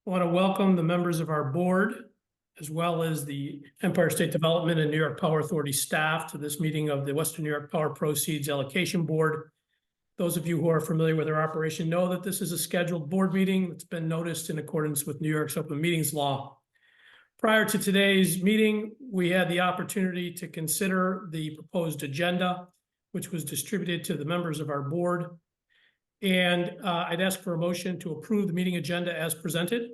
I want to welcome the members of our board, as well as the Empire State Development and New York Power Authority staff to this meeting of the Western New York Power Proceeds Allocation Board. Those of you who are familiar with our operation know that this is a scheduled board meeting that's been noticed in accordance with New York's open meetings law. Prior to today's meeting, we had the opportunity to consider the proposed agenda, which was distributed to the members of our board. And I'd ask for a motion to approve the meeting agenda as presented.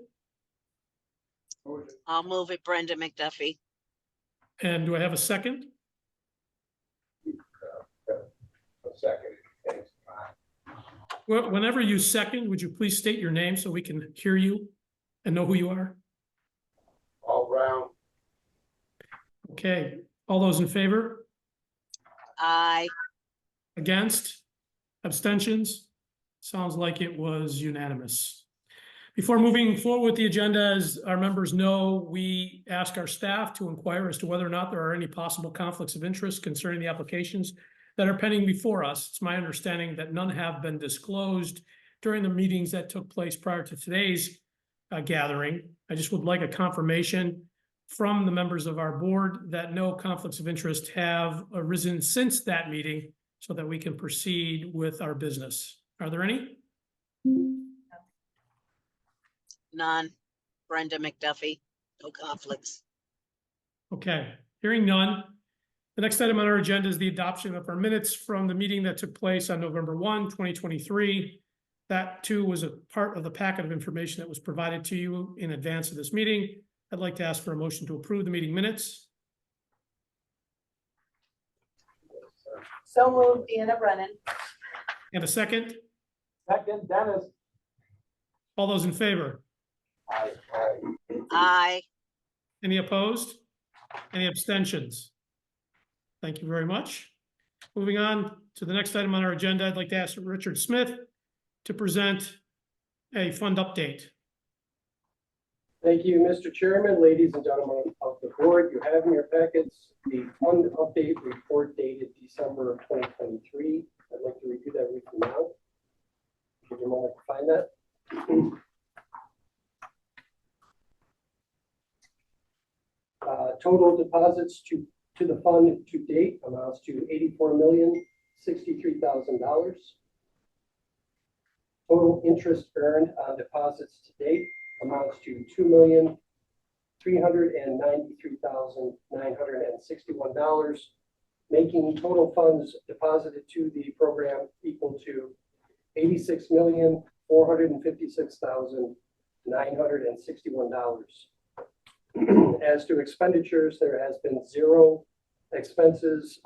I'll move it, Brenda McDuffie. And do I have a second? A second. Thanks. Well, whenever you second, would you please state your name so we can hear you and know who you are? All round. Okay, all those in favor? Aye. Against? Abstentions? Sounds like it was unanimous. Before moving forward with the agenda, as our members know, we ask our staff to inquire as to whether or not there are any possible conflicts of interest concerning the applications that are pending before us. It's my understanding that none have been disclosed during the meetings that took place prior to today's gathering. I just would like a confirmation from the members of our board that no conflicts of interest have arisen since that meeting so that we can proceed with our business. Are there any? None. Brenda McDuffie. No conflicts. Okay, hearing none. The next item on our agenda is the adoption of our minutes from the meeting that took place on November 1, 2023. That too was a part of the packet of information that was provided to you in advance of this meeting. I'd like to ask for a motion to approve the meeting minutes. So moved, Deanna Brennan. And a second. Second, Dennis. All those in favor? Aye. Aye. Any opposed? Any abstentions? Thank you very much. Moving on to the next item on our agenda, I'd like to ask Richard Smith to present a fund update. Thank you, Mr. Chairman, ladies and gentlemen of the board. You have in your packets the fund update report dated December of 2023. I'd like to review that with you now. Give you a moment to find that. Total deposits to the fund to date amounts to $84,063,000. Total interest earned on deposits to date amounts to $2,393,961, making total funds deposited to the program equal to $86,456,961. As to expenditures, there has been zero expenses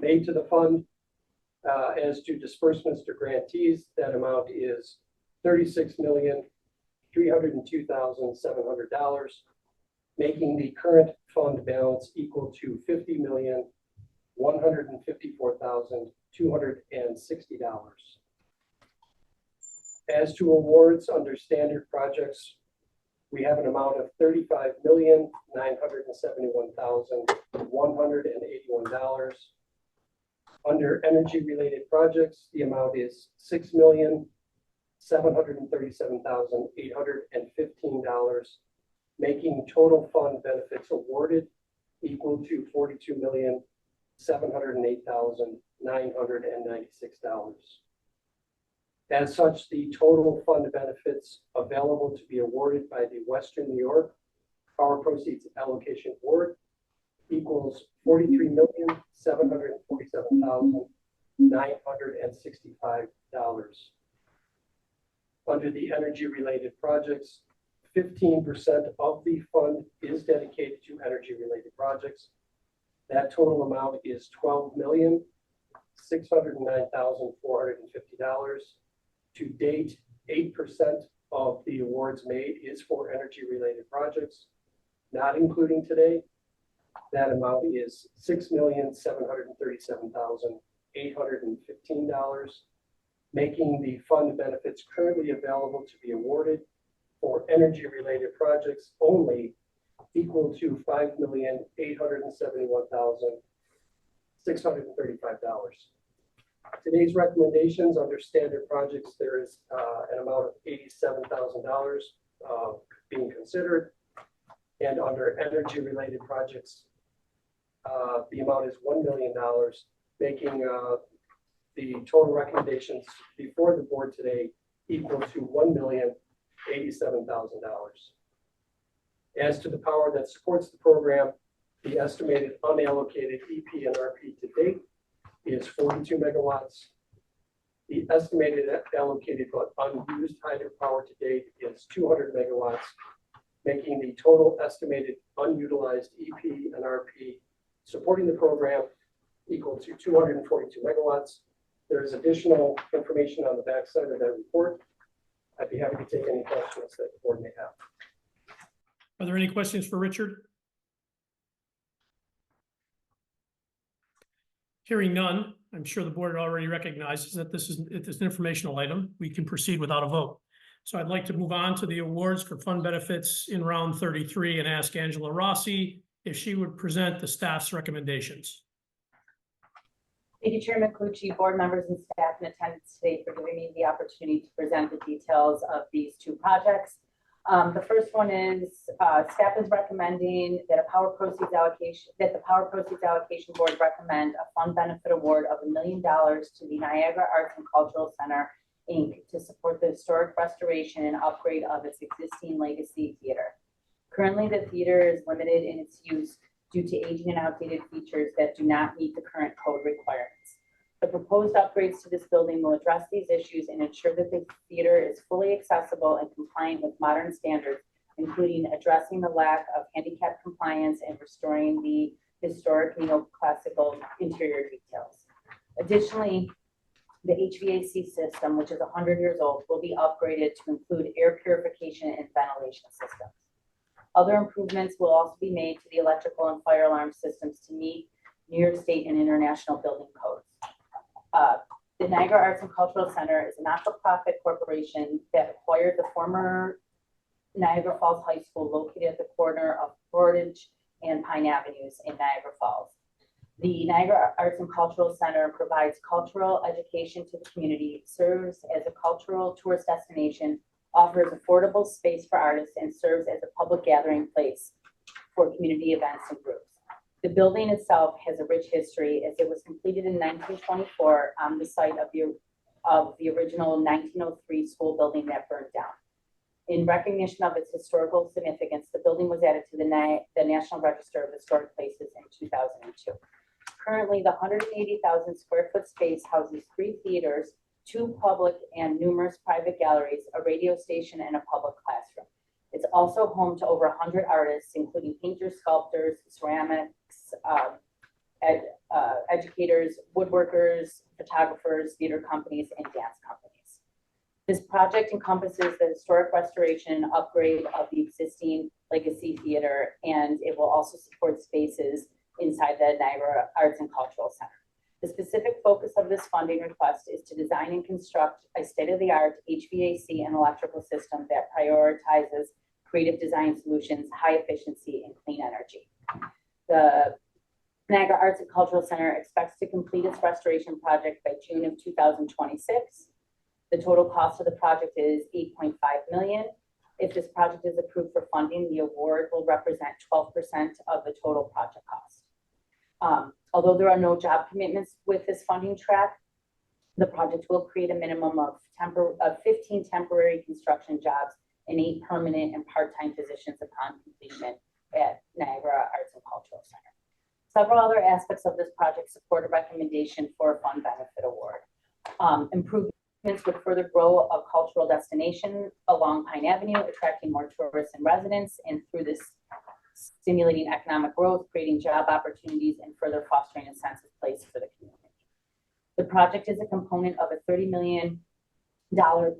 made to the fund. As to disbursements to grantees, that amount is $36,302,700, making the current fund balance equal to $50,154,260. As to awards under standard projects, we have an amount of $35,971,181. Under energy-related projects, the amount is $6,737,815, making total fund benefits awarded equal to $42,708,996. As such, the total fund benefits available to be awarded by the Western New York Power Proceeds Allocation Board equals $43,747,965. Under the energy-related projects, 15% of the fund is dedicated to energy-related projects. That total amount is $12,609,450. To date, 8% of the awards made is for energy-related projects, not including today. That amount is $6,737,815, making the fund benefits currently available to be awarded for energy-related projects only equal to $5,871,635. Today's recommendations under standard projects, there is an amount of $87,000 being considered. And under energy-related projects, the amount is $1 million, making the total recommendations before the board today equal to $1,087,000. As to the power that supports the program, the estimated unallocated EP and RP to date is 42 megawatts. The estimated allocated but unused hydropower to date is 200 megawatts, making the total estimated unutilized EP and RP supporting the program equal to 242 megawatts. There is additional information on the backside of that report. I'd be happy to take any questions that the board may have. Are there any questions for Richard? Hearing none, I'm sure the board already recognizes that this is an informational item. We can proceed without a vote. So I'd like to move on to the awards for fund benefits in round 33 and ask Angela Rossi if she would present the staff's recommendations. Thank you, Chairman Clucci, board members and staff in attendance today for giving me the opportunity to present the details of these two projects. The first one is staff is recommending that the Power Proceeds Allocation Board recommend a fund benefit award of $1 million to the Niagara Arts and Cultural Center, Inc. to support the historic restoration and upgrade of its existing legacy theater. Currently, the theater is limited in its use due to aging and outdated features that do not meet the current code requirements. The proposed upgrades to this building will address these issues and ensure that the theater is fully accessible and compliant with modern standards, including addressing the lack of handicap compliance and restoring the historic neoclassical interior details. Additionally, the HVAC system, which is 100 years old, will be upgraded to include air purification and ventilation systems. Other improvements will also be made to the electrical and fire alarm systems to meet New York State and international building codes. The Niagara Arts and Cultural Center is a not-for-profit corporation that acquired the former Niagara Falls High School located at the corner of Portage and Pine Avenues in Niagara Falls. The Niagara Arts and Cultural Center provides cultural education to the community, serves as a cultural tourist destination, offers affordable space for artists, and serves as a public gathering place for community events and groups. The building itself has a rich history as it was completed in 1924 on the site of the original 1903 school building that burned down. In recognition of its historical significance, the building was added to the National Register of Historic Places in 2002. Currently, the 180,000 square foot space houses 3 theaters, 2 public and numerous private galleries, a radio station, and a public classroom. It's also home to over 100 artists, including painters, sculptors, ceramics, educators, woodworkers, photographers, theater companies, and dance companies. This project encompasses the historic restoration and upgrade of the existing legacy theater, and it will also support spaces inside the Niagara Arts and Cultural Center. The specific focus of this funding request is to design and construct a state-of-the-art HVAC and electrical system that prioritizes creative design solutions, high efficiency, and clean energy. The Niagara Arts and Cultural Center expects to complete its restoration project by June of 2026. The total cost of the project is $8.5 million. If this project is approved for funding, the award will represent 12% of the total project cost. Although there are no job commitments with this funding track, the project will create a minimum of 15 temporary construction jobs and 8 permanent and part-time positions upon completion at Niagara Arts and Cultural Center. Several other aspects of this project support a recommendation for a fund benefit award. Improvements would further grow a cultural destination along Pine Avenue, attracting more tourists and residents, and through this stimulating economic growth, creating job opportunities, and further fostering a sense of place for the community. The project is a component of a $30 million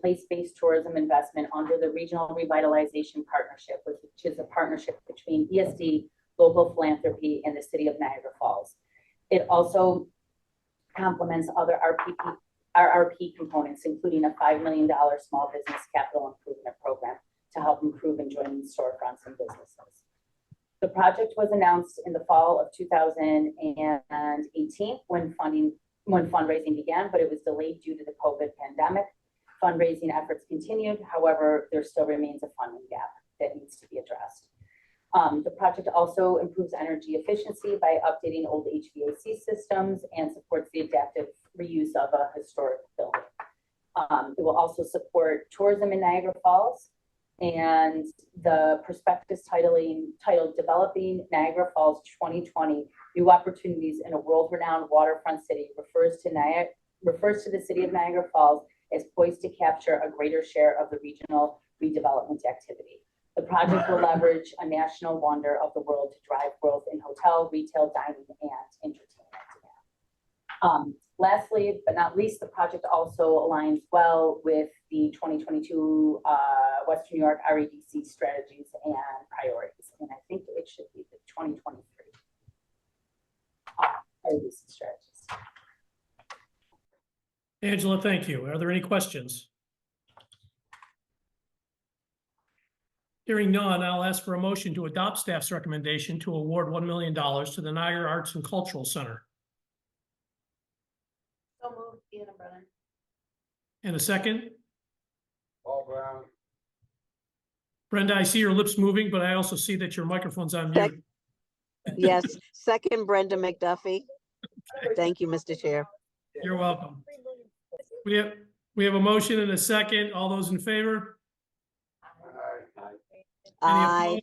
place-based tourism investment under the Regional Revitalization Partnership, which is a partnership between ESD, local philanthropy, and the city of Niagara Falls. It also complements other RRP components, including a $5 million small business capital improvement program to help improve adjoining storefronts and businesses. The project was announced in the fall of 2018 when funding when fundraising began, but it was delayed due to the COVID pandemic. Fundraising efforts continued. However, there still remains a funding gap that needs to be addressed. The project also improves energy efficiency by updating old HVAC systems and supports the adaptive reuse of a historic building. It will also support tourism in Niagara Falls, and the prospectus titled Developing Niagara Falls 2020 New Opportunities in a World-Renowned Waterfront City refers to the city of Niagara Falls as poised to capture a greater share of the regional redevelopment activity. The project will leverage a national wonder of the world to drive growth in hotel, retail, dining, and entertainment. Lastly, but not least, the project also aligns well with the 2022 Western New York REDC strategies and priorities. And I think it should be the 2023 REDC strategies. Angela, thank you. Are there any questions? Hearing none, I'll ask for a motion to adopt staff's recommendation to award $1 million to the Niagara Arts and Cultural Center. So moved, Deanna Brennan. And a second? Paul Brown. Brenda, I see your lips moving, but I also see that your microphone's on mute. Yes, second Brenda McDuffie. Thank you, Mr. Chair. You're welcome. We have a motion and a second. All those in favor? Aye.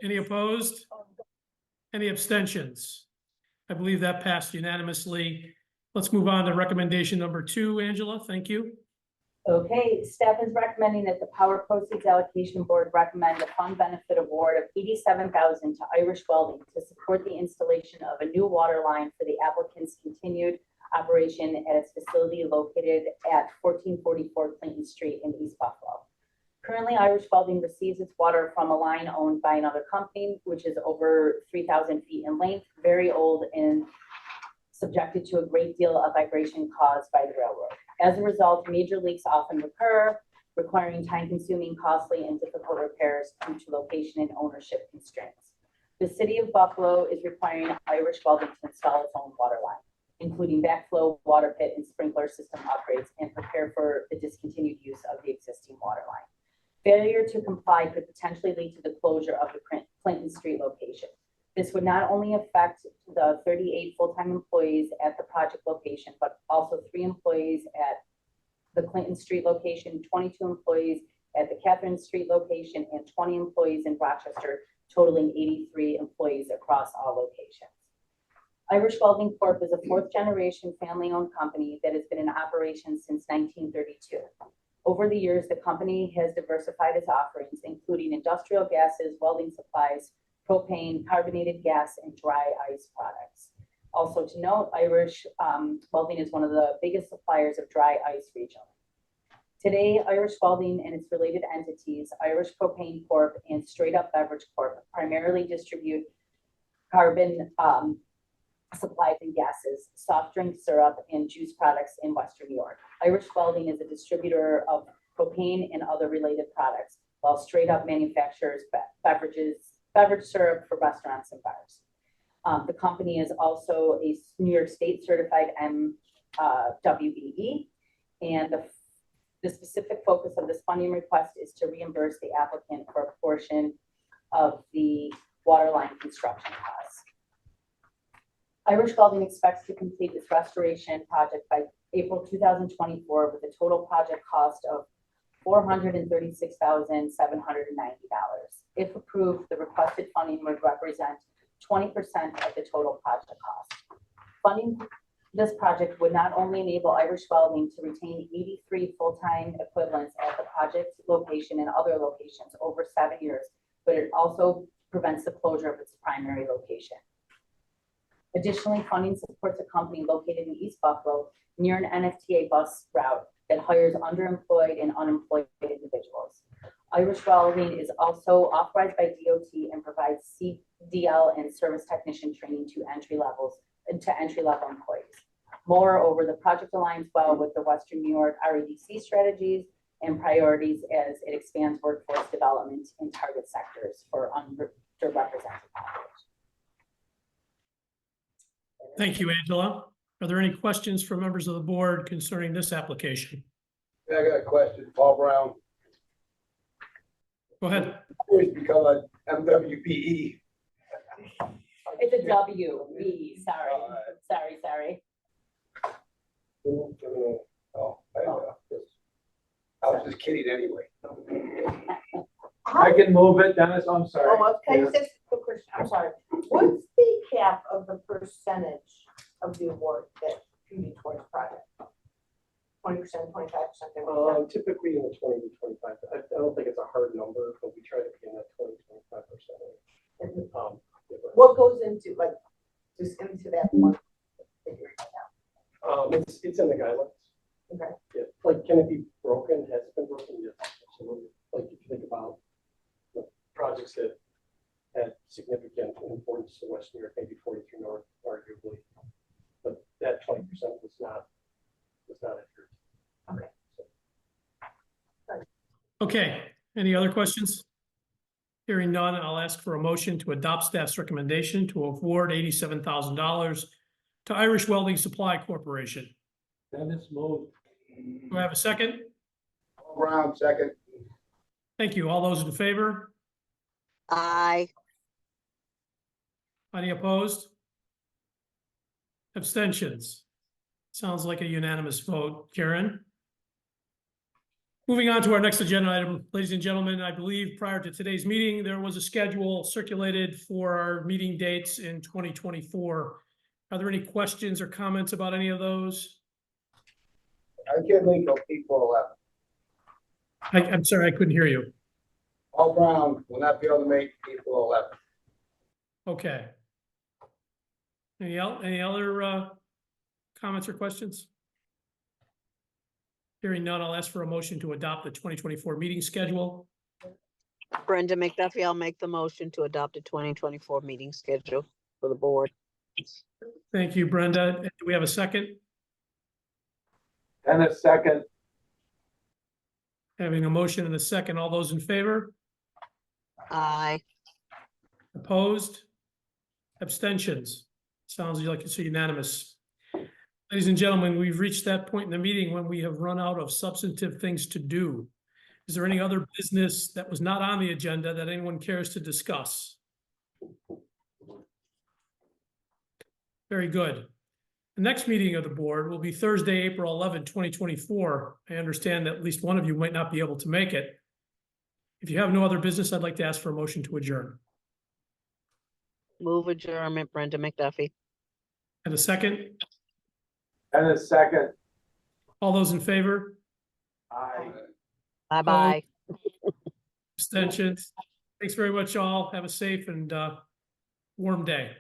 Any opposed? Any abstentions? I believe that passed unanimously. Let's move on to recommendation number 2, Angela. Thank you. Okay, staff is recommending that the Power Proceeds Allocation Board recommend a fund benefit award of $87,000 to Irish Welding to support the installation of a new water line for the applicant's continued operation at its facility located at 1444 Clinton Street in East Buffalo. Currently, Irish Welding receives its water from a line owned by another company, which is over 3,000 feet in length, very old, and subjected to a great deal of vibration caused by the railroad. As a result, major leaks often recur, requiring time-consuming, costly, and difficult repairs due to location and ownership constraints. The city of Buffalo is requiring Irish Welding to install its own water line, including backflow, water pit, and sprinkler system upgrades, and prepare for the discontinued use of the existing water line. Failure to comply could potentially lead to the closure of the Clinton Street location. This would not only affect the 38 full-time employees at the project location, but also 3 employees at the Clinton Street location, 22 employees at the Catherine Street location, and 20 employees in Rochester, totaling 83 employees across all locations. Irish Welding Corp is a 4th-generation family-owned company that has been in operation since 1932. Over the years, the company has diversified its offerings, including industrial gases, welding supplies, propane, carbonated gas, and dry ice products. Also to note, Irish Welding is one of the biggest suppliers of dry ice regionally. Today, Irish Welding and its related entities, Irish Propane Corp. And Straight Up Beverage Corp., primarily distribute carbon supplies and gases, soft drink syrup, and juice products in Western New York. Irish Welding is a distributor of propane and other related products, while Straight Up manufactures beverage syrup for restaurants and bars. The company is also a New York State certified MWBE, and the specific focus of this funding request is to reimburse the applicant for a portion of the water line construction costs. Irish Welding expects to complete its restoration project by April 2024 with a total project cost of $436,790. If approved, the requested funding would represent 20% of the total project cost. Funding this project would not only enable Irish Welding to retain 83 full-time equivalents at the project location and other locations over 7 years, but it also prevents the closure of its primary location. Additionally, funding supports a company located in East Buffalo near an NFTA bus route that hires underemployed and unemployed individuals. Irish Welding is also authorized by DOT and provides CDL and service technician training to entry-level employees. Moreover, the project aligns well with the Western New York REDC strategies and priorities as it expands workforce development in target sectors for underrepresented populations. Thank you, Angela. Are there any questions from members of the board concerning this application? Yeah, I got a question, Paul Brown. Go ahead. Always become a MWPE. It's a W, B, sorry, sorry. Oh, I was just kidding anyway. I can move it, Dennis, I'm sorry. Oh, okay, just a quick question, I'm sorry. What's the cap of the percentage of the award that you need towards the project? 20%, 25%? Typically in the 20 to 25. I don't think it's a hard number, but we try to be in that 20 to 25%. What goes into, like, just into that one figure? It's in the guidelines. Okay. Yeah, like, can it be broken? Has it been broken? Yes, absolutely. Like, if you think about the projects that had significant importance to West New York, maybe 43 North, arguably, but that 20% was not adhered. Okay, any other questions? Hearing none, I'll ask for a motion to adopt staff's recommendation to award $87,000 to Irish Welding Supply Corporation. Dennis, move. Do I have a second? Paul Brown, second. Thank you. All those in favor? Aye. Any opposed? Abstentions? Sounds like a unanimous vote. Karen? Moving on to our next agenda item, ladies and gentlemen, I believe prior to today's meeting, there was a schedule circulated for our meeting dates in 2024. Are there any questions or comments about any of those? I can't make no April 11th. I'm sorry, I couldn't hear you. Paul Brown will not be able to make April 11th. Okay. Any other comments or questions? Hearing none, I'll ask for a motion to adopt the 2024 meeting schedule. Brenda McDuffie, I'll make the motion to adopt a 2024 meeting schedule for the board. Thank you, Brenda. Do we have a second? Dennis, second. Having a motion and a second, all those in favor? Aye. Opposed? Abstentions? Sounds like it's unanimous. Ladies and gentlemen, we've reached that point in the meeting when we have run out of substantive things to do. Is there any other business that was not on the agenda that anyone cares to discuss? Very good. The next meeting of the board will be Thursday, April 11, 2024. I understand that at least one of you might not be able to make it. If you have no other business, I'd like to ask for a motion to adjourn. Move adjournment, Brenda McDuffie. And a second? Dennis, second. All those in favor? Aye. Bye-bye. Abstentions? Thanks very much, all. Have a safe and warm day.